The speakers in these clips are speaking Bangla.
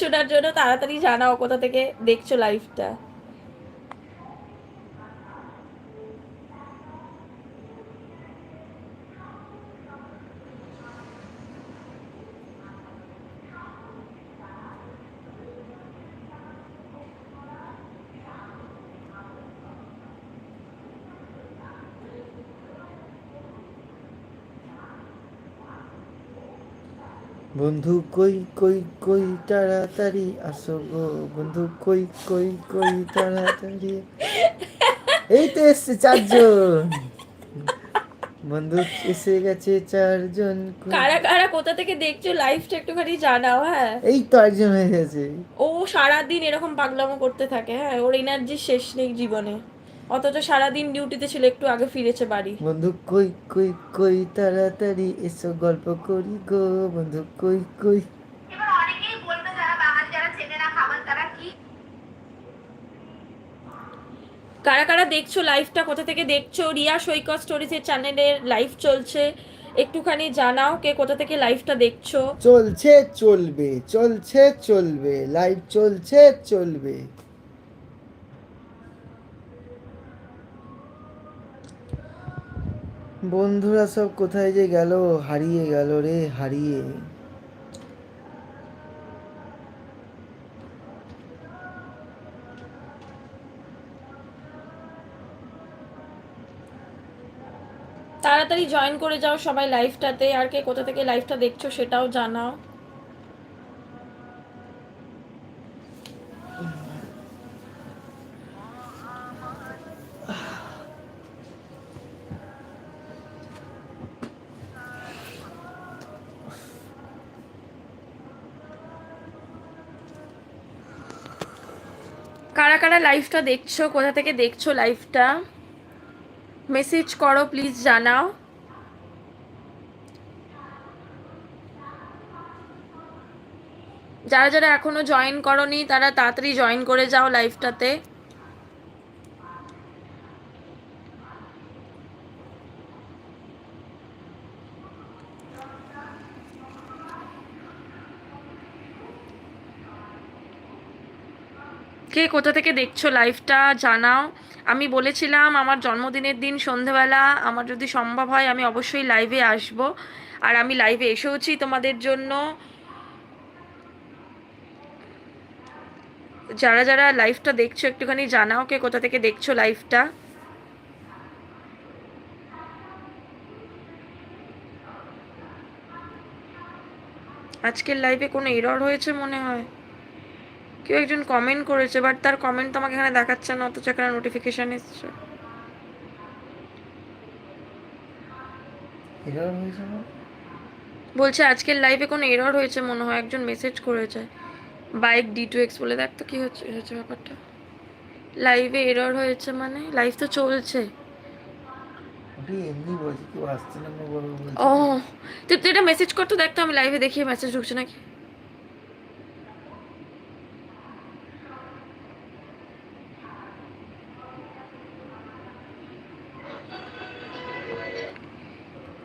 শোনার জন্য তাড়াতাড়ি জানাও কোথা থেকে দেখছো লাইভটা। বন্ধু কই কই কই তাড়াতাড়ি আসো গো, বন্ধু কই কই কই তাড়াতাড়ি। এই তো এসছে চারজন, বন্ধু এসে গেছে চারজন। কারা কারা কোথা থেকে দেখছো লাইভটা একটুখানি জানাও। হ্যাঁ, এই তো একজন হয়ে গেছে। ও সারাদিন এরকম পাগলামো করতে থাকে। হ্যাঁ, ওর এনার্জির শেষ নেই জীবনে, অথচ সারাদিন ডিউটিতে ছিল, একটু আগে ফিরেছে বাড়ি। বন্ধু কই কই কই তাড়াতাড়ি এসো গল্প করি গো, বন্ধু কই কই। এবার অনেকেই বলবে যারা বাঙালি যারা চেনে না খাবার তারা কি। কারা কারা দেখছো লাইভটা, কোথা থেকে দেখছো? রিয়া সৈকত স্টোরিজের চ্যানেলের লাইভ চলছে, একটুখানি জানাও কে কোথা থেকে লাইভটা দেখছো। চলছে চলবে, চলছে চলবে, লাইভ চলছে চলবে। বন্ধুরা সব কোথায় যে গেল, হারিয়ে গেল রে হারিয়ে। তাড়াতাড়ি জয়েন করে যাও সবাই লাইভটাতে, আর কে কোথা থেকে লাইভটা দেখছো সেটাও জানাও। কারা কারা লাইভটা দেখছো, কোথা থেকে দেখছো লাইভটা, মেসেজ করো প্লিজ, জানাও। যারা যারা এখনো জয়েন করোনি তারা তাড়াতাড়ি জয়েন করে যাও লাইভটাতে। কে কোথা থেকে দেখছো লাইভটা জানাও। আমি বলেছিলাম আমার জন্মদিনের দিন সন্ধেবেলা আমার যদি সম্ভব হয় আমি অবশ্যই লাইভে আসব, আর আমি লাইভে এসেওছি তোমাদের জন্য। যারা যারা লাইভটা দেখছো একটুখানি জানাও কে কোথা থেকে দেখছো লাইভটা। আজকের লাইভে কোনো এরর হয়েছে মনে হয়, কেউ একজন কমেন্ট করেছে, বাট তার কমেন্ট তো আমাকে এখানে দেখাচ্ছে না, অথচ এখানে নোটিফিকেশন এসছে। এরকম হয়েছে না? বলছে আজকের লাইভে কোনো এরর হয়েছে মনে হয়, একজন মেসেজ করেছে। বাইক D2X বলে, দেখ তো কি হচ্ছে হয়েছে ব্যাপারটা। লাইভে এরর হয়েছে মানে লাইভ তো চলছে। ওটি এমনি বলছি, কেউ আসছে না বলবো বলছে ও, তো। তুই তুই এটা মেসেজ করতে দেখ তো, আমি লাইভে দেখি মেসেজ ঢুকছে নাকি।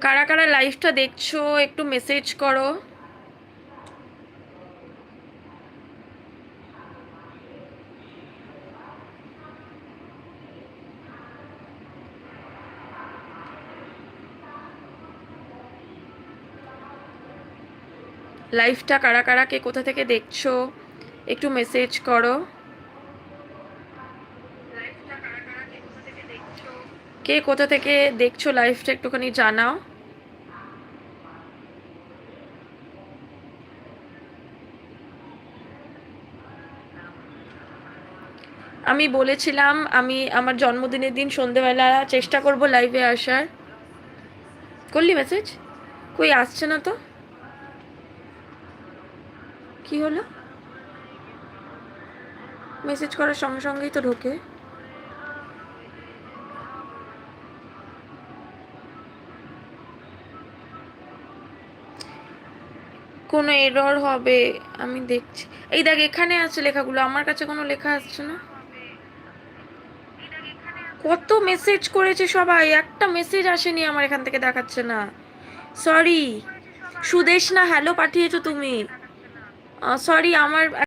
কারা কারা লাইভটা দেখছো একটু মেসেজ করো। লাইভটা কারা কারা কে কোথা থেকে দেখছো একটু মেসেজ করো। কে কোথা থেকে দেখছো লাইভটা একটুখানি জানাও। আমি বলেছিলাম আমি আমার জন্মদিনের দিন সন্ধেবেলা চেষ্টা করব লাইভে আসার। করলি মেসেজ? কই আসছে না তো, কি হলো? মেসেজ করার সঙ্গে সঙ্গেই তো ঢোকে। কোনো এরর হবে, আমি দেখছি। এই দেখ এখানে আছে লেখাগুলো, আমার কাছে কোনো লেখা আসছে না। কত মেসেজ করেছে সবাই, একটা মেসেজ আসেনি আমার এখান থেকে দেখাচ্ছে না। সরি, সুদেশ না হ্যালো পাঠিয়েছো তুমি। সরি আমার